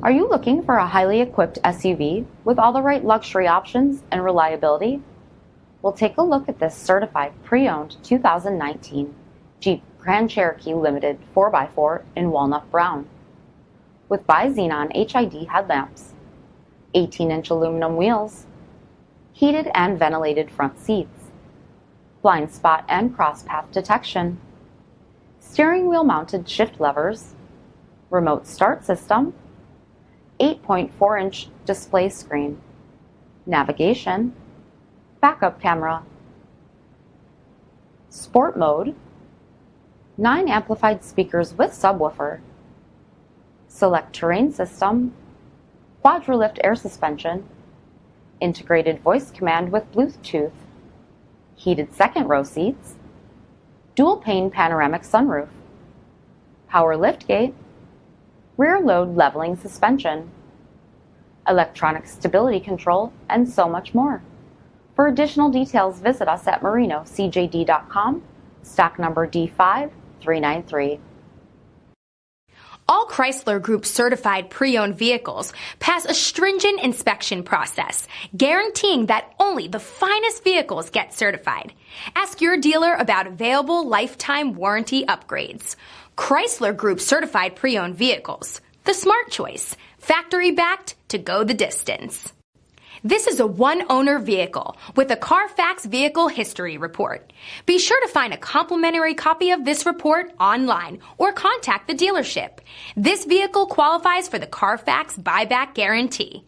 Are you looking for a highly equipped SUV with all the right luxury options and reliability? We'll take a look at this certified pre-owned 2019 Jeep Grand Cherokee Limited 4x4 in walnut brown. With bi-XENON HID headlamps, 18-inch aluminum wheels, heated and ventilated front seats, blind spot and cross path detection, steering wheel mounted shift levers, remote start system, 8.4-inch display screen, navigation, backup camera, sport mode, 9 amplified speakers with subwoofer, select terrain system, QUADRA-LIFT air suspension, integrated voice command with Bluetooth, heated second row seats, dual-pane panoramic sunroof, power liftgate, rear load leveling suspension, electronic stability control, and so much more. For additional details, visit us at marinocjd.com, stock number D5393. All Chrysler Group certified pre-owned vehicles pass a stringent inspection process, guaranteeing that only the finest vehicles get certified. Ask your dealer about available lifetime warranty upgrades. Chrysler Group certified pre-owned vehicles, the smart choice, factory backed to go the distance. This is a one-owner vehicle with a CARFAX vehicle history report. Be sure to find a complimentary copy of this report online or contact the dealership. This vehicle qualifies for the CARFAX buyback guarantee.